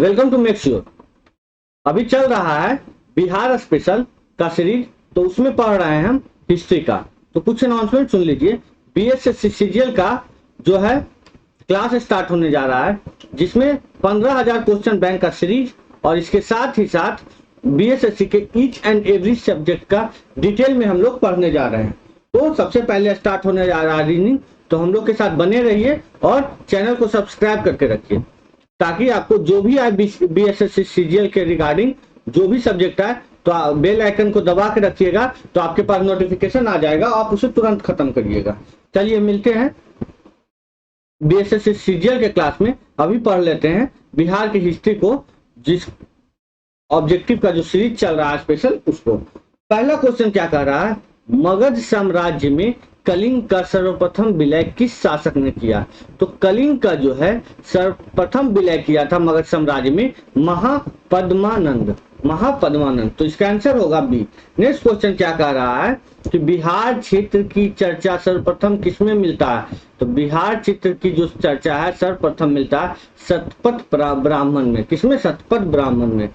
Welcome to make sure. अभी चल रहा है बिहार स्पेशल का सीरीज, तो उसमें पढ़ रहे हैं हम हिस्ट्री का। तो कुछ अनाउंसमेंट सुन लीजिए। बीएसएससी सीजीएल का जो है क्लास स्टार्ट होने जा रहा है, जिसमें 15,000 क्वेश्चन बैंक का सीरीज और इसके साथ ही साथ बीएसएससी के ईच एंड एवरी सब्जेक्ट का डिटेल में हम लोग पढ़ने जा रहे हैं। तो सबसे पहले स्टार्ट होने जा रहा है रीजनिंग, तो हम लोग के साथ बने रहिए और चैनल को सब्सक्राइब करके रखिए, ताकि आपको जो भी आए बीएसएससी सीजीएल के रिगार्डिंग जो भी सब्जेक्ट है, तो बेल आइकन को दबा के रखिएगा, तो आपके पास नोटिफिकेशन आ जाएगा, आप उसे तुरंत खत्म करिएगा। चलिए मिलते हैं बीएसएससी सीजीएल के क्लास में। अभी पढ़ लेते हैं बिहार की हिस्ट्री को, जिस ऑब्जेक्टिव का जो सीरीज चल रहा है स्पेशल, उसको। पहला क्वेश्चन क्या कह रहा है, मगध साम्राज्य में कलिंग का सर्वप्रथम विलय किस शासक ने किया? तो कलिंग का जो है सर्वप्रथम विलय किया था मगध साम्राज्य में महापद्मानंद। तो इसका आंसर होगा बी। नेक्स्ट क्वेश्चन क्या कह रहा है कि बिहार क्षेत्र की चर्चा सर्वप्रथम किसमें मिलता है? तो बिहार क्षेत्र की जो चर्चा है सर्वप्रथम मिलता है शतपथ ब्राह्मण में। किसमें? शतपथ ब्राह्मण में।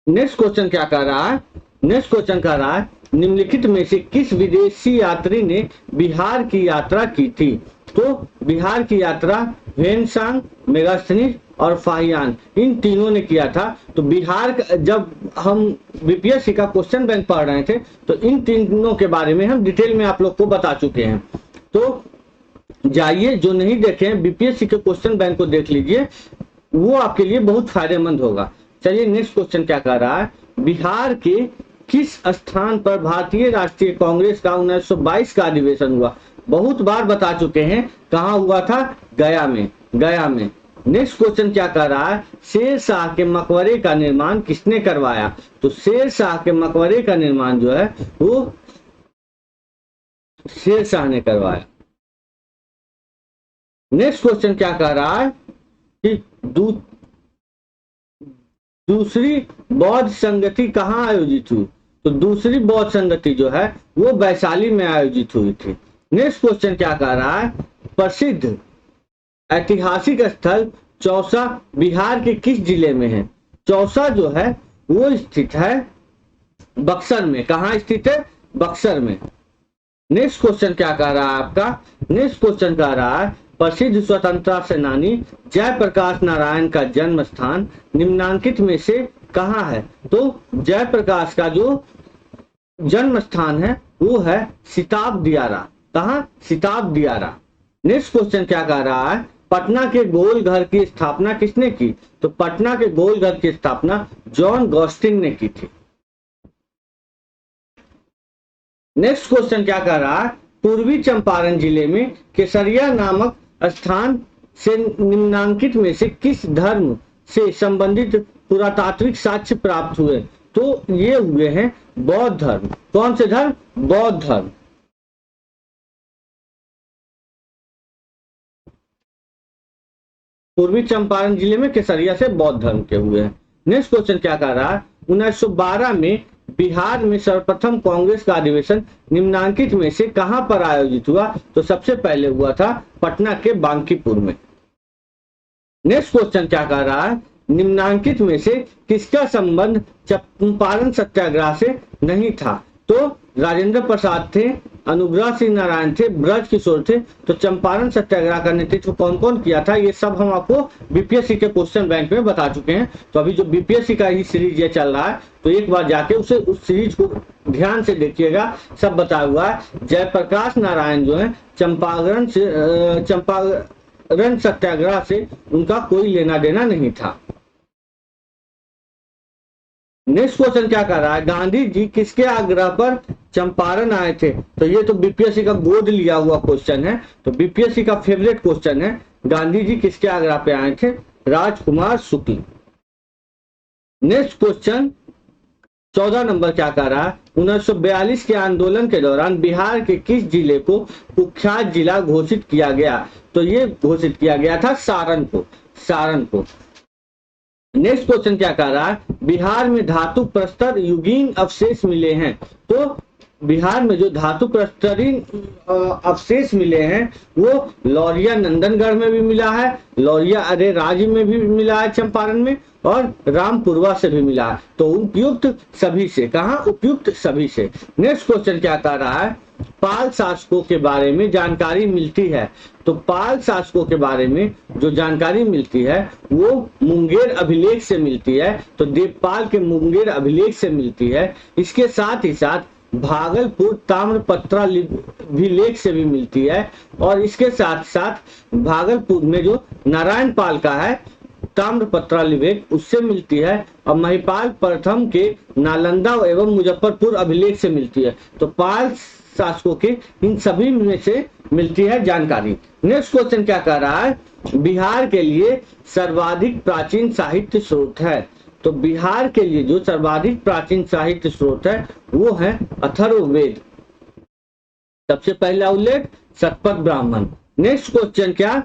नेक्स्ट क्वेश्चन क्या कह रहा है? नेक्स्ट क्वेश्चन कह रहा है निम्नलिखित में से किस विदेशी यात्री ने बिहार की यात्रा की थी? तो बिहार की यात्रा ह्वेनसांग, मेगास्थनीज और फाहियान, इन तीनों ने किया था। तो बिहार, जब हम बीपीएससी का क्वेश्चन बैंक पढ़ रहे थे, तो इन तीनों के बारे में हम डिटेल में आप लोग को बता चुके हैं। तो जाइए, जो नहीं देखे हैं बीपीएससी के क्वेश्चन बैंक को देख लीजिए, वो आपके लिए बहुत फायदेमंद होगा। चलिए नेक्स्ट क्वेश्चन क्या कह रहा है, बिहार के किस स्थान पर भारतीय राष्ट्रीय कांग्रेस का 1922 का अधिवेशन हुआ? बहुत बार बता चुके हैं, कहाँ हुआ था? गया में। नेक्स्ट क्वेश्चन क्या कह रहा है, शेर शाह के मकबरे का निर्माण किसने करवाया? तो शेर शाह के मकबरे का निर्माण जो है वो शेर शाह ने करवाया। नेक्स्ट क्वेश्चन क्या कह रहा है कि दूसरी बौद्ध संगति कहाँ आयोजित हुई? तो दूसरी बौद्ध संगति जो है वो वैशाली में आयोजित हुई थी। नेक्स्ट क्वेश्चन क्या कह रहा है, प्रसिद्ध ऐतिहासिक स्थल चौसा बिहार के किस जिले में है? चौसा जो है वो स्थित है बक्सर में। कहाँ स्थित है? बक्सर में। नेक्स्ट क्वेश्चन क्या कह रहा है आपका? नेक्स्ट क्वेश्चन कह रहा है प्रसिद्ध स्वतंत्रता सेनानी जयप्रकाश नारायण का जन्म स्थान निम्नांकित में से कहाँ है? तो जयप्रकाश का जो जन्म स्थान है वो है सिताब दियारा। कहाँ? सिताब दियारा। नेक्स्ट क्वेश्चन क्या कह रहा है, पटना के गोल घर की स्थापना किसने की? तो पटना के गोल घर की स्थापना जॉन गॉस्टिन ने की थी। नेक्स्ट क्वेश्चन क्या कह रहा है, पूर्वी चंपारण जिले में केसरिया नामक स्थान से निम्नांकित में से किस धर्म से संबंधित पुरातात्विक साक्ष्य प्राप्त हुए? तो ये हुए हैं बौद्ध धर्म। कौन से धर्म? बौद्ध धर्म। पूर्वी चंपारण जिले में केसरिया से बौद्ध धर्म के हुए हैं। नेक्स्ट क्वेश्चन क्या कह रहा है, 1912 में बिहार में सर्वप्रथम कांग्रेस का अधिवेशन निम्नांकित में से कहां पर आयोजित हुआ? तो सबसे पहले हुआ था पटना के बांकीपुर में। नेक्स्ट क्वेश्चन क्या कह रहा है, निम्नांकित में से किसका संबंध चंपारण सत्याग्रह से नहीं था? तो राजेंद्र प्रसाद थे, अनुग्रह सिंह नारायण थे, ब्रज किशोर थे। तो चंपारण सत्याग्रह का नेतृत्व कौन कौन किया था, ये सब हम आपको बीपीएससी के क्वेश्चन बैंक में बता चुके हैं। तो अभी जो बीपीएससी का ही सीरीज ये चल रहा है, तो एक बार जाके उस सीरीज को ध्यान से देखिएगा, सब बताया हुआ है। जयप्रकाश नारायण जो है चंपारण सत्याग्रह से उनका कोई लेना देना नहीं था। नेक्स्ट क्वेश्चन क्या कर रहा है, गांधी जी किसके आग्रह पर चंपारण आए थे? तो ये तो बीपीएससी का गोद लिया हुआ क्वेश्चन है, तो बीपीएससी का फेवरेट क्वेश्चन है, गांधी जी किसके आग्रह पे आए थे? राजकुमार शुक्ल। नेक्स्ट क्वेश्चन 14 नंबर क्या कर रहा है, 1942 के आंदोलन के दौरान बिहार के किस जिले को कुख्यात जिला घोषित किया गया? तो ये घोषित किया गया था सारण को। नेक्स्ट क्वेश्चन क्या कह रहा है, बिहार में धातु प्रस्तर युगीन अवशेष मिले हैं? तो बिहार में जो धातु प्रस्तरीन अवशेष मिले हैं वो लौरिया नंदनगढ़ में भी मिला है, लौरिया अरेराज में भी मिला है चंपारण में, और रामपुरवा से भी मिला है। तो उपयुक्त सभी से, कहा उपयुक्त सभी से। नेक्स्ट क्वेश्चन क्या कह रहा है, पाल शासकों के बारे में जानकारी मिलती है। तो पाल शासकों के बारे में जो जानकारी मिलती है वो मुंगेर अभिलेख से मिलती है। तो देवपाल के मुंगेर अभिलेख से मिलती है। इसके साथ ही साथ भागलपुर ताम्रपत्रा अभिलेख से भी मिलती है, और इसके साथ साथ भागलपुर में जो नारायण पाल का है ताम्रपत्रा अभिलेख उससे मिलती है, और महिपाल प्रथम के नालंदा एवं मुजफ्फरपुर अभिलेख से मिलती है। तो पाल शासकों के इन सभी में से मिलती है जानकारी। नेक्स्ट क्वेश्चन क्या कह रहा है, बिहार के लिए सर्वाधिक प्राचीन साहित्य स्रोत है। तो बिहार के लिए जो सर्वाधिक प्राचीन साहित्य स्रोत है वो है अथर्ववेद। सबसे पहला उल्लेख शतपथ ब्राह्मण। नेक्स्ट क्वेश्चन क्या,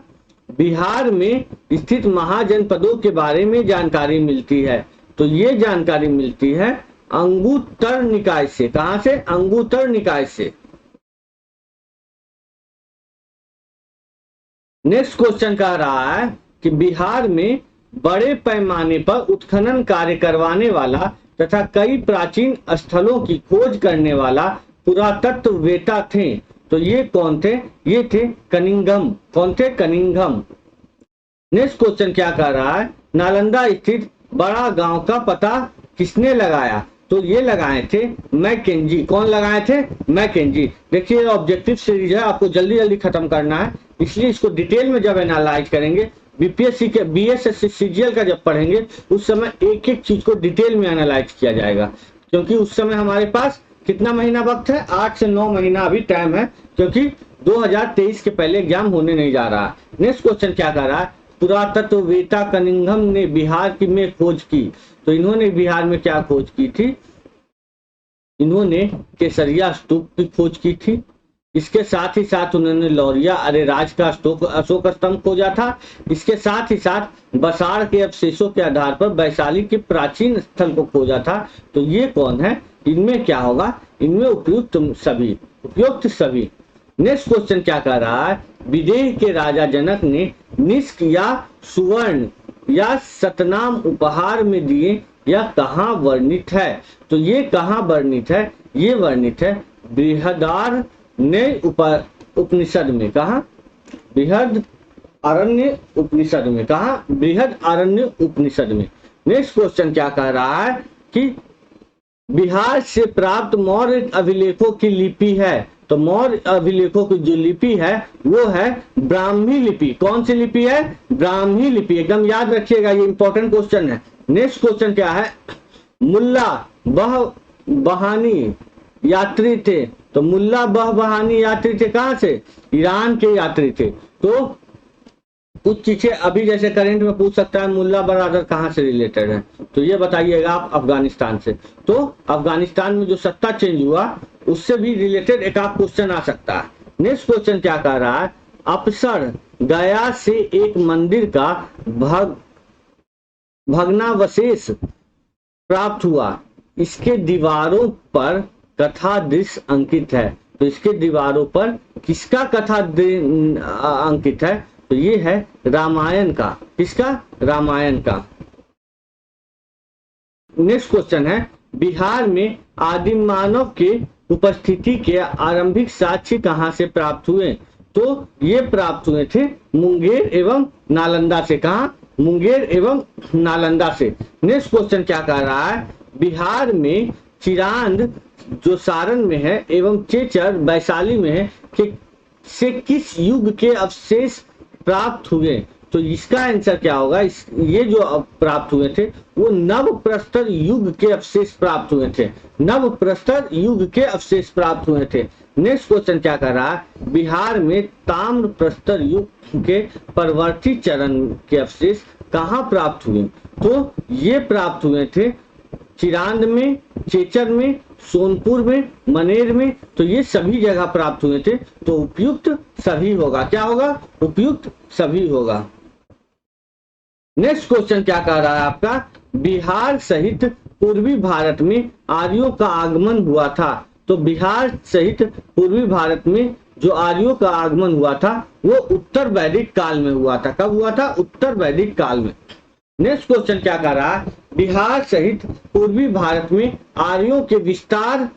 बिहार में स्थित महाजनपदों के बारे में जानकारी मिलती है। तो ये जानकारी मिलती है अंगुत्तर निकाय से। कहां से, अंगुत्तर निकाय से। नेक्स्ट क्वेश्चन कह रहा है कि बिहार में बड़े पैमाने पर उत्खनन कार्य करवाने वाला तथा कई प्राचीन स्थलों की खोज करने वाला पुरातत्ववेत्ता थे। तो ये कौन थे, ये थे कनिंघम। कौन थे, कनिंघम। नेक्स्ट क्वेश्चन क्या कह रहा है, नालंदा स्थित बड़ा गांव का पता किसने लगाया। तो ये लगाए थे मैकेंजी। कौन लगाए थे, मैकेंजी। देखिए ऑब्जेक्टिव सीरीज है, आपको जल्दी जल्दी खत्म करना है, इसलिए इसको डिटेल में जब एनालाइज करेंगे, बीपीएससी के बीएसएससी सीजीएल का जब पढ़ेंगे उस समय एक एक चीज को डिटेल में एनालाइज किया जाएगा, क्योंकि उस समय हमारे पास कितना महीना वक्त है, 8 से 9 महीना अभी टाइम है, क्योंकि 2023 के पहले एग्जाम होने नहीं जा रहा। नेक्स्ट क्वेश्चन क्या कर रहा है, पुरातत्ववेत्ता कनिंघम ने बिहार की में खोज की। तो इन्होंने बिहार में क्या खोज की थी, इन्होंने केसरिया स्तूप की खोज की थी। इसके साथ ही साथ उन्होंने लौरिया अरेराज का अशोक स्तंभ खोजा था। इसके साथ ही साथ बसाड़ के अवशेषों के आधार पर वैशाली के प्राचीन स्थल को खोजा था। तो ये कौन है, इनमें क्या होगा, इनमें उपयुक्त सभी, उपयुक्त सभी। नेक्स्ट क्वेश्चन क्या कह रहा है, विदेह के राजा जनक ने निष्क या सुवर्ण या सतनाम उपहार में दिए, या कहाँ वर्णित है। तो ये कहाँ वर्णित है, ये वर्णित है बृहदार ने उपनिषद में। कहा, बृहद आरण्य उपनिषद में। कहा, बृहद आरण्य उपनिषद में। नेक्स्ट क्वेश्चन क्या कह रहा है कि बिहार से प्राप्त मौर्य अभिलेखों की लिपि है। तो मौर्य अभिलेखों की जो लिपि है वो है ब्राह्मी लिपि। कौन सी लिपि है, ब्राह्मी लिपि। एकदम याद रखिएगा, ये इंपॉर्टेंट क्वेश्चन है। नेक्स्ट क्वेश्चन क्या है, मुल्ला बहानी यात्री थे। तो मुल्ला बहानी यात्री थे कहां से, ईरान के यात्री थे। तो कुछ चीजें अभी जैसे करंट में पूछ सकता है, मुल्ला बरादर कहां से रिलेटेड है, तो ये बताइएगा आप अफगानिस्तान से। तो अफगानिस्तान में जो सत्ता चेंज हुआ उससे भी रिलेटेड एक आध क्वेश्चन आ सकता है। नेक्स्ट क्वेश्चन क्या कह रहा है, अप्सर गया से एक मंदिर का भग्नावशेष प्राप्त हुआ। इसके दीवारों पर कथा दृश्य अंकित है। तो इसके दीवारों पर किसका कथा अंकित है, तो ये है रामायण का। किसका, रामायण का। नेक्स्ट क्वेश्चन है, बिहार में आदिम मानव के उपस्थिति के आरंभिक साक्ष्य कहां से प्राप्त हुए। तो ये प्राप्त हुए थे मुंगेर एवं नालंदा से। कहा, मुंगेर एवं नालंदा से। नेक्स्ट क्वेश्चन क्या कह रहा है, बिहार में चिरांद जो सारण में है एवं चेचर वैशाली में है कि से किस युग के अवशेष प्राप्त हुए। तो इसका आंसर क्या होगा, ये जो प्राप्त हुए थे वो नव प्रस्तर युग के अवशेष प्राप्त हुए थे। नव प्रस्तर युग के अवशेष प्राप्त हुए थे। नेक्स्ट क्वेश्चन क्या कर रहा है, बिहार में ताम्र प्रस्तर युग के परवर्ती चरण के अवशेष कहाँ प्राप्त हुए। तो ये प्राप्त हुए थे चिरांद में, चेचर में, सोनपुर में, मनेर में। तो ये सभी जगह प्राप्त हुए थे। तो उपयुक्त सभी होगा। क्या होगा, उपयुक्त सभी होगा। नेक्स्ट क्वेश्चन क्या कह रहा है आपका, बिहार सहित पूर्वी भारत में आर्यों का आगमन हुआ था। तो बिहार सहित पूर्वी भारत में जो आर्यों का आगमन हुआ था वो उत्तर वैदिक काल में हुआ था। कब हुआ था? उत्तर वैदिक काल में। नेक्स्ट क्वेश्चन क्या कर रहा है? बिहार सहित पूर्वी भारत में आर्यों के विस्तार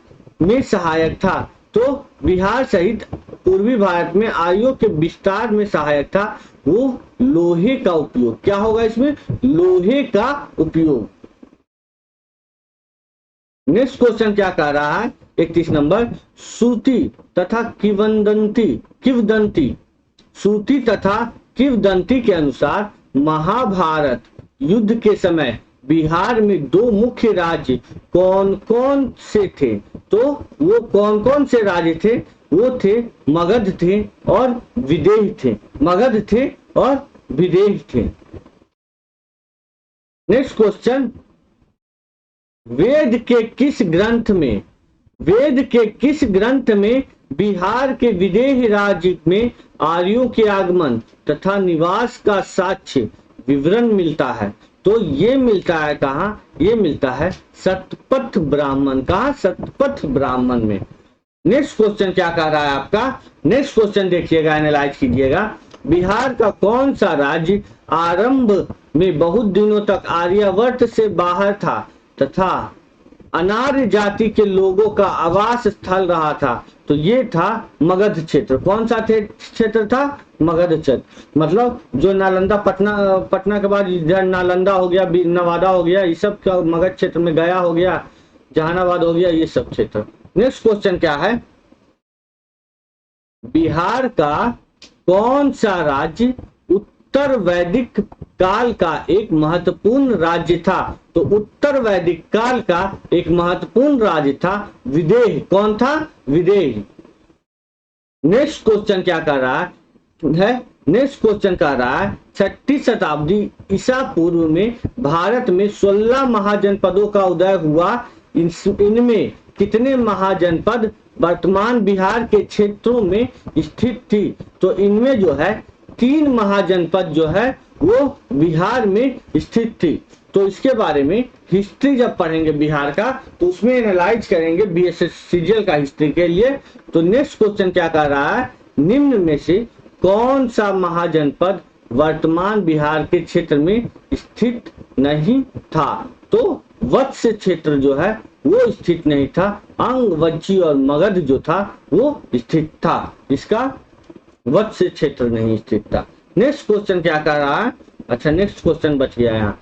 में सहायक था। तो बिहार सहित पूर्वी भारत में आर्यों के विस्तार में सहायक था वो लोहे का उपयोग। क्या होगा इसमें? लोहे का उपयोग। नेक्स्ट क्वेश्चन क्या कह रहा है? 31 नंबर, सूती तथा किवदंती सूती तथा किवदंती के अनुसार महाभारत युद्ध के समय बिहार में दो मुख्य राज्य कौन कौन से थे? तो वो कौन कौन से राज्य थे? वो थे मगध थे और विदेह थे। मगध थे और विदेह थे। नेक्स्ट क्वेश्चन, वेद के किस ग्रंथ में बिहार के विदेह राज्य में आर्यों के आगमन तथा निवास का साक्ष्य विवरण मिलता है? तो ये मिलता है कहाँ? ये मिलता है शतपथ ब्राह्मण। कहाँ? शतपथ ब्राह्मण में। नेक्स्ट क्वेश्चन क्या कह रहा है आपका? नेक्स्ट क्वेश्चन देखिएगा, एनालाइज कीजिएगा। बिहार का कौन सा राज्य आरंभ में बहुत दिनों तक आर्यावर्त से बाहर था तथा अनार्य जाति के लोगों का आवास स्थल रहा था? तो ये था मगध क्षेत्र। कौन सा क्षेत्र था? मगध क्षेत्र। मतलब जो नालंदा पटना के बाद इधर नालंदा हो गया, नवादा हो गया, ये सब का मगध क्षेत्र में, गया हो गया, जहानाबाद हो गया, ये सब क्षेत्र। नेक्स्ट क्वेश्चन क्या है? बिहार का कौन सा राज्य उत्तर वैदिक काल का एक महत्वपूर्ण राज्य था? तो उत्तर वैदिक काल का एक महत्वपूर्ण राज्य था विदेह। कौन था? विदेह। नेक्स्ट क्वेश्चन क्या कर रहा है? नेक्स्ट क्वेश्चन कह रहा है 6ठी शताब्दी ईसा पूर्व में भारत में 16 महाजनपदों का उदय हुआ। इनमें कितने महाजनपद वर्तमान बिहार के क्षेत्रों में स्थित थी? तो इनमें जो है 3 महाजनपद जो है वो बिहार में स्थित थी। तो इसके बारे में हिस्ट्री जब पढ़ेंगे बिहार का तो उसमें एनालाइज करेंगे बीएसएस सीजीएल का हिस्ट्री के लिए। तो नेक्स्ट क्वेश्चन क्या कर रहा है? निम्न में से कौन सा महाजनपद वर्तमान बिहार के क्षेत्र में स्थित नहीं था? तो वत्स क्षेत्र जो है वो स्थित नहीं था। अंग, वज्जी और मगध जो था वो स्थित था। इसका वत्स क्षेत्र नहीं स्थित था। नेक्स्ट क्वेश्चन क्या कर रहा है? अच्छा, नेक्स्ट क्वेश्चन बच गया यहाँ।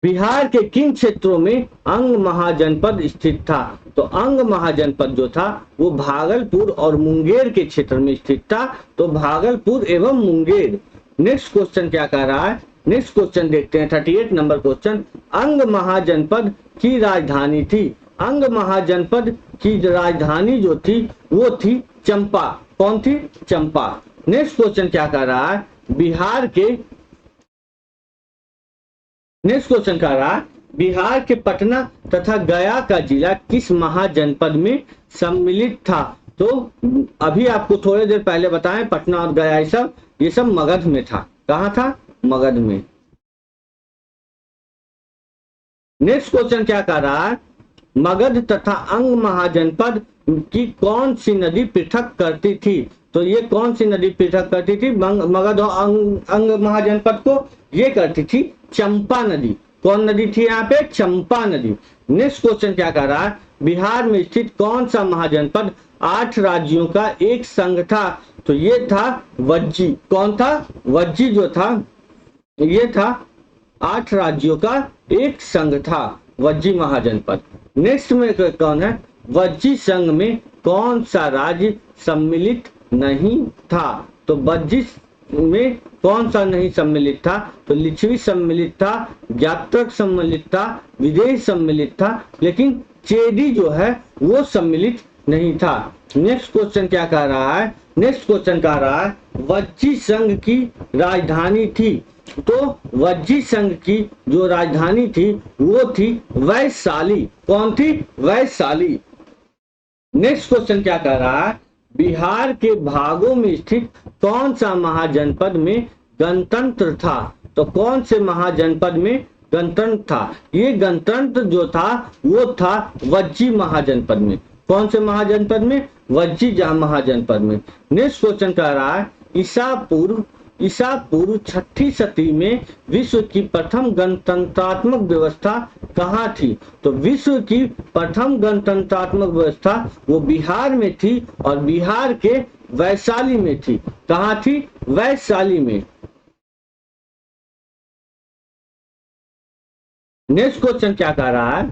बिहार के किन क्षेत्रों में अंग महाजनपद स्थित था? तो अंग महाजनपद जो था वो भागलपुर और मुंगेर के क्षेत्र में स्थित था। तो भागलपुर एवं मुंगेर। नेक्स्ट क्वेश्चन क्या कह रहा है? नेक्स्ट क्वेश्चन देखते हैं 38 नंबर क्वेश्चन। अंग महाजनपद की राजधानी थी। अंग महाजनपद की राजधानी जो थी वो थी चंपा। कौन थी? चंपा। नेक्स्ट क्वेश्चन क्या कह रहा है? बिहार के नेक्स्ट क्वेश्चन कह रहा है बिहार के पटना तथा गया का जिला किस महाजनपद में सम्मिलित था? तो अभी आपको थोड़ी देर पहले बताएं पटना और गया ये सब मगध में था। कहाँ था? मगध में। नेक्स्ट क्वेश्चन क्या कह रहा है? मगध तथा अंग महाजनपद की कौन सी नदी पृथक करती थी? तो ये कौन सी नदी पृथक करती थी मगध और अंग महाजनपद को? ये करती थी चंपा नदी। कौन नदी थी यहाँ पे? चंपा नदी। नेक्स्ट क्वेश्चन क्या कह रहा है? बिहार में स्थित कौन सा महाजनपद 8 राज्यों का एक संघ था? तो ये था वज्जी। कौन था? वज्जी जो था ये था 8 राज्यों का एक संघ था, वज्जी महाजनपद। नेक्स्ट में कौन है? वज्जी संघ में कौन सा राज्य सम्मिलित नहीं था? तो वज्जी में कौन सा नहीं सम्मिलित था? तो लिच्छवी सम्मिलित था, ज्ञात्रक सम्मिलित था, विदेह सम्मिलित था, लेकिन चेदी जो है वो सम्मिलित नहीं था। नेक्स्ट क्वेश्चन क्या कह रहा है? नेक्स्ट क्वेश्चन कह रहा है वज्जी संघ की राजधानी थी। तो वज्जी संघ की जो राजधानी थी वो थी वैशाली। कौन थी? वैशाली। नेक्स्ट क्वेश्चन क्या कह रहा है? बिहार के भागों में स्थित कौन सा महाजनपद में गणतंत्र था? तो कौन से महाजनपद में गणतंत्र था? ये गणतंत्र जो था वो था वज्जी महाजनपद में। कौन से महाजनपद में? वज्जी महाजनपद में। नेक्स्ट क्वेश्चन कह रहा है ईसा पूर्व 6ठी सदी में विश्व की प्रथम गणतंत्रात्मक व्यवस्था कहाँ थी? तो विश्व की प्रथम गणतंत्रात्मक व्यवस्था वो बिहार में थी और बिहार के वैशाली में थी। कहाँ थी? वैशाली में। नेक्स्ट क्वेश्चन क्या कह रहा है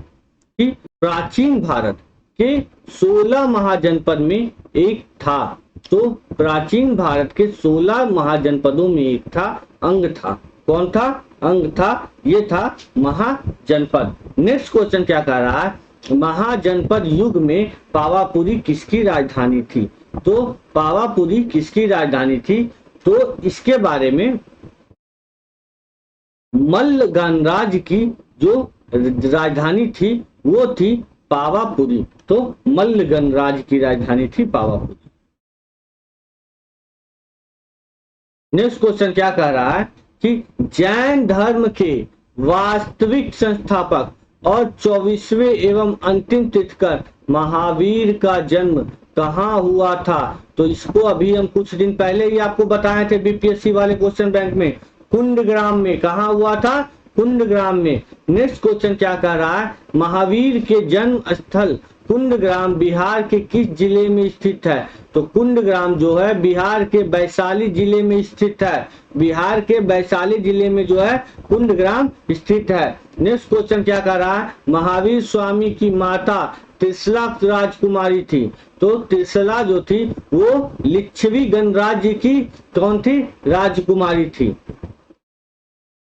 कि प्राचीन भारत के 16 महाजनपद में एक था। तो प्राचीन भारत के 16 महाजनपदों में एक था, अंग था। कौन था? अंग था। ये था महाजनपद। नेक्स्ट क्वेश्चन क्या कह रहा है? महाजनपद युग में पावापुरी किसकी राजधानी थी? तो पावापुरी किसकी राजधानी थी? तो इसके बारे में मल्ल गणराज्य की जो राजधानी थी वो थी पावापुरी। तो मल्ल गणराज्य की राजधानी थी पावापुरी। नेक्स्ट क्वेश्चन क्या कह रहा है कि जैन धर्म के वास्तविक संस्थापक और 24वें एवं अंतिम तीर्थकर महावीर का जन्म कहाँ हुआ था? तो इसको अभी हम कुछ दिन पहले ही आपको बताए थे बीपीएससी वाले क्वेश्चन बैंक में, कुंडग्राम में। कहाँ हुआ था? कुंडग्राम में। नेक्स्ट क्वेश्चन क्या कह रहा है? महावीर के जन्म स्थल कुंडग्राम बिहार के किस जिले में स्थित है? तो कुंडग्राम जो है बिहार के वैशाली जिले में स्थित है। बिहार के वैशाली जिले में जो है कुंडग्राम स्थित है। नेक्स्ट क्वेश्चन क्या कह रहा है? महावीर स्वामी की माता त्रिशला राजकुमारी थी। तो त्रिशला जो थी वो लिच्छवी गणराज्य की कौन थी? राजकुमारी थी।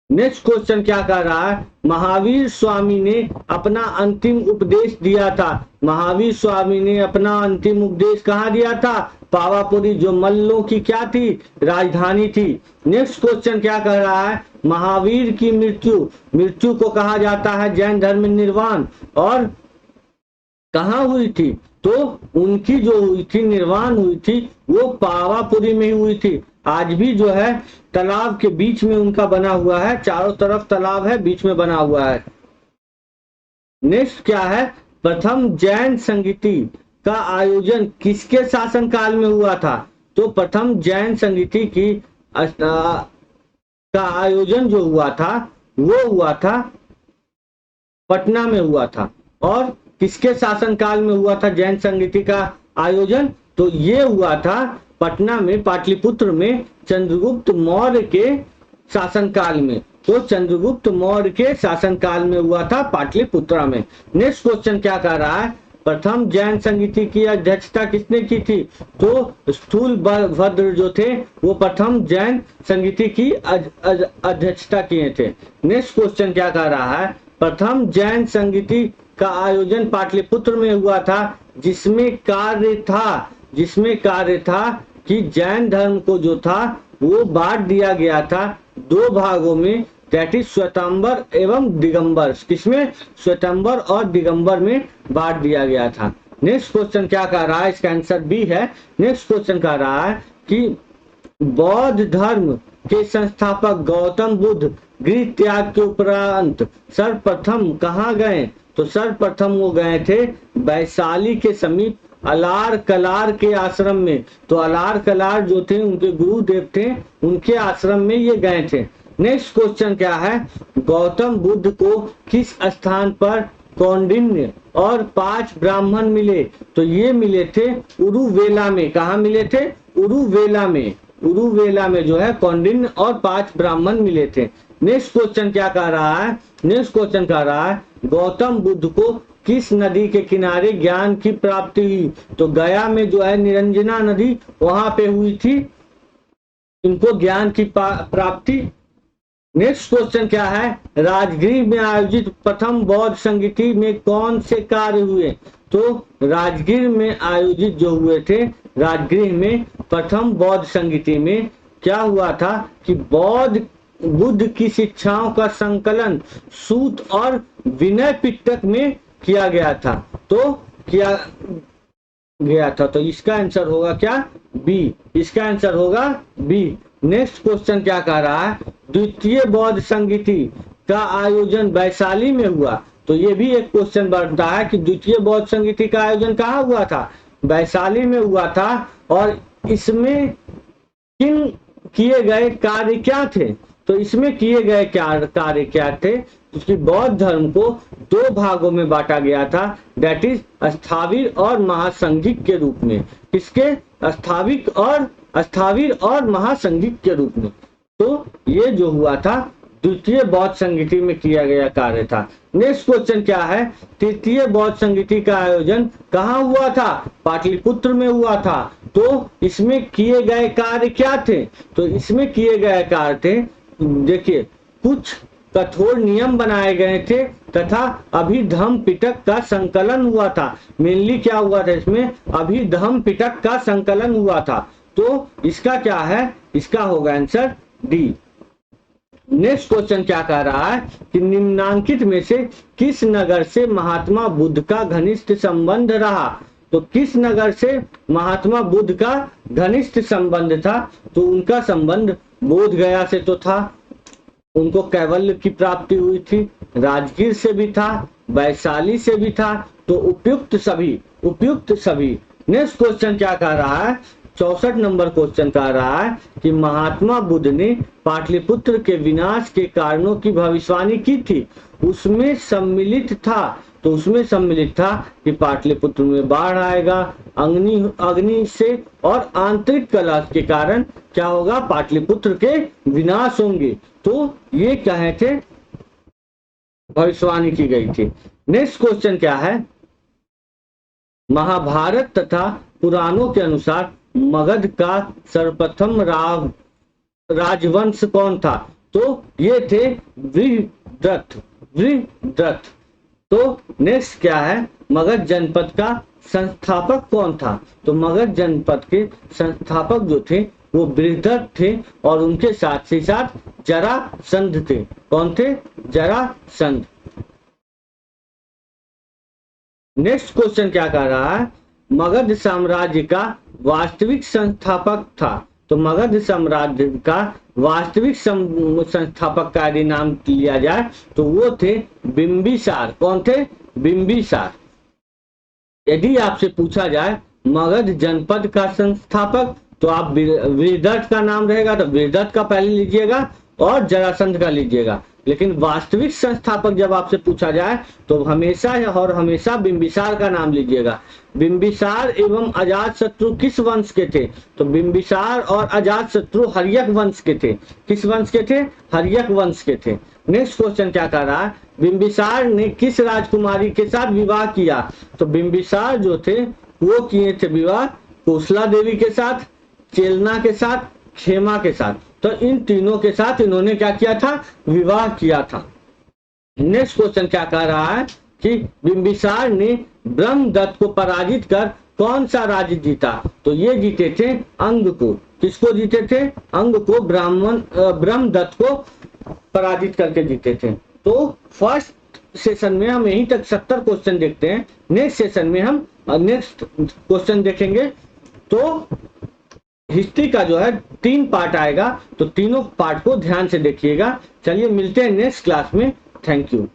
नेक्स्ट क्वेश्चन क्या कह रहा है? महावीर स्वामी ने अपना अंतिम उपदेश दिया था। महावीर स्वामी ने अपना अंतिम उपदेश कहाँ दिया था? पावापुरी, जो मल्लों की क्या थी? राजधानी थी। नेक्स्ट क्वेश्चन क्या कह रहा है? महावीर की मृत्यु को कहा जाता है जैन धर्म में निर्वाण, और कहाँ हुई थी? तो उनकी जो हुई थी, निर्वाण हुई थी, वो पावापुरी में ही हुई थी। आज भी जो है तालाब के बीच में उनका बना हुआ है, चारों तरफ तालाब है, बीच में बना हुआ है। नेक्स्ट क्या है? प्रथम जैन संगीति का आयोजन किसके शासनकाल में हुआ था? तो प्रथम जैन संगीति की का आयोजन जो हुआ था वो हुआ था पटना में हुआ था। और किसके शासनकाल में हुआ था जैन संगीति का आयोजन? तो ये हुआ था पटना में, पाटलिपुत्र में, चंद्रगुप्त मौर्य के शासनकाल में। तो चंद्रगुप्त मौर्य के शासनकाल में हुआ था पाटलिपुत्र में। नेक्स्ट क्वेश्चन क्या कह रहा है? प्रथम जैन संगीति की अध्यक्षता किसने की थी? तो स्थूल भद्र जो थे वो प्रथम जैन संगीति की अध्यक्षता किए थे। नेक्स्ट क्वेश्चन क्या कह रहा है? प्रथम जैन संगीति का आयोजन पाटलिपुत्र में हुआ था, जिसमें कार्य था कि जैन धर्म को जो था वो बांट दिया गया था 2 भागों में, दैट इज श्वेतांबर एवं दिगंबर। किसमें? श्वेतांबर और दिगंबर में बांट दिया गया था। नेक्स्ट क्वेश्चन क्या कह रहा है? इसका आंसर बी है। नेक्स्ट क्वेश्चन कह रहा है कि बौद्ध धर्म के संस्थापक गौतम बुद्ध गृह त्याग के उपरांत सर्वप्रथम कहाँ गए? तो सर्वप्रथम वो गए थे वैशाली के समीप अलार कलार के आश्रम में। तो अलार कलार जो थे उनके गुरुदेव थे, उनके आश्रम में ये गए थे। नेक्स्ट क्वेश्चन क्या है? गौतम बुद्ध को किस स्थान पर कौंडिन्य और 5 ब्राह्मण मिले? तो ये मिले थे उरुवेला में। कहाँ मिले थे? उरुवेला में। उरुवेला में जो है कौंडिन्य और 5 ब्राह्मण मिले थे। नेक्स्ट क्वेश्चन क्या कह रहा है? नेक्स्ट क्वेश्चन कह रहा है गौतम बुद्ध को किस नदी के किनारे ज्ञान की प्राप्ति हुई? तो गया में जो है निरंजना नदी, वहां पे हुई थी इनको ज्ञान की प्राप्ति। नेक्स्ट क्वेश्चन क्या है? राजगृह में आयोजित प्रथम बौद्ध संगीति में कौन से कार्य हुए? तो राजगृह में आयोजित जो हुए थे, राजगृह में प्रथम बौद्ध संगीति में क्या हुआ था कि बुद्ध की शिक्षाओं का संकलन सूत और विनय पिटक में किया गया था। तो इसका आंसर होगा क्या? बी। इसका आंसर होगा बी। नेक्स्ट क्वेश्चन क्या कह रहा है? द्वितीय बौद्ध संगीति का आयोजन वैशाली में हुआ। तो ये भी एक क्वेश्चन बनता है कि द्वितीय बौद्ध संगीति का आयोजन कहाँ हुआ था? वैशाली में हुआ था। और इसमें किन किए गए कार्य क्या थे? तो इसमें किए गए कार्य क्या थे? उसकी बौद्ध धर्म को दो भागों में बांटा गया था, दैट इज स्थाविर और महासंघिक के रूप में। किसके? स्थाविर और महासंघिक के रूप में। तो ये जो हुआ था द्वितीय बौद्ध संगीति में किया गया कार्य था। नेक्स्ट क्वेश्चन क्या है? तृतीय बौद्ध संगीति का आयोजन कहाँ हुआ था? पाटलिपुत्र में हुआ था। तो इसमें किए गए कार्य क्या थे? तो इसमें किए गए कार्य थे, देखिए, कुछ कठोर नियम बनाए गए थे तथा अभिधम्म पिटक का संकलन हुआ था। मेनली क्या हुआ था इसमें? अभिधम्म पिटक का संकलन हुआ था। तो इसका क्या है? इसका होगा आंसर डी। नेक्स्ट क्वेश्चन क्या कह रहा है कि निम्नांकित में से किस नगर से महात्मा बुद्ध का घनिष्ठ संबंध रहा? तो किस नगर से महात्मा बुद्ध का घनिष्ठ संबंध था? तो उनका संबंध बोध गया से तो था, उनको कैवल्य की प्राप्ति हुई थी, राजगीर से भी था, वैशाली से भी था। तो उपयुक्त सभी। नेक्स्ट क्वेश्चन क्या कह रहा है? 64 नंबर क्वेश्चन कह रहा है कि महात्मा बुद्ध ने पाटलिपुत्र के विनाश के कारणों की भविष्यवाणी की थी, उसमें सम्मिलित था। तो उसमें सम्मिलित था कि पाटलिपुत्र में बाढ़ आएगा, अग्नि से और आंतरिक कलह के कारण क्या होगा? पाटलिपुत्र के विनाश होंगे। तो ये कहे थे, भविष्यवाणी की गई थी। नेक्स्ट क्वेश्चन क्या है? महाभारत तथा पुराणों के अनुसार मगध का सर्वप्रथम राजवंश कौन था? तो ये थे वृहद्रथ। तो नेक्स्ट क्या है? मगध जनपद का संस्थापक कौन था? तो मगध जनपद के संस्थापक जो थे वो वृहद्रथ थे और उनके साथ ही साथ जरासंध थे। कौन थे? जरासंध। नेक्स्ट क्वेश्चन क्या कह रहा है? मगध साम्राज्य का वास्तविक संस्थापक था। तो मगध साम्राज्य का वास्तविक संस्थापक का यदि नाम लिया जाए तो वो थे बिंबिसार। कौन थे? बिंबिसार। यदि आपसे पूछा जाए मगध जनपद का संस्थापक, तो आप वृहद्रथ का नाम रहेगा तो वृहद्रथ का पहले लीजिएगा और जरासंध का लीजिएगा। लेकिन वास्तविक संस्थापक जब आपसे पूछा जाए तो हमेशा बिंबिसार का नाम लीजिएगा। बिंबिसार एवं अजातशत्रु किस वंश के थे? तो बिंबिसार और अजातशत्रु हर्यक वंश के थे। किस वंश के थे? हर्यक वंश के थे। नेक्स्ट क्वेश्चन क्या कह रहा है? बिंबिसार ने किस राजकुमारी के साथ विवाह किया? तो बिंबिसार जो थे वो किए थे विवाह कोसला देवी के साथ, चेलना के साथ, खेमा के साथ। तो इन तीनों के साथ इन्होंने क्या किया था? विवाह किया था। नेक्स्ट क्वेश्चन क्या कह रहा है कि बिंबिसार ने ब्रह्मदत्त को पराजित कर कौन सा राज्य जीता? तो ये जीते थे अंग को। किसको जीते थे? अंग को, ब्रह्मदत्त को पराजित करके जीते थे। तो फर्स्ट सेशन में हम यहीं तक 70 क्वेश्चन देखते हैं। नेक्स्ट सेशन में हम नेक्स्ट क्वेश्चन देखेंगे। तो हिस्ट्री का जो है 3 पार्ट आएगा, तो तीनों पार्ट को ध्यान से देखिएगा। चलिए मिलते हैं नेक्स्ट क्लास में। Thank you.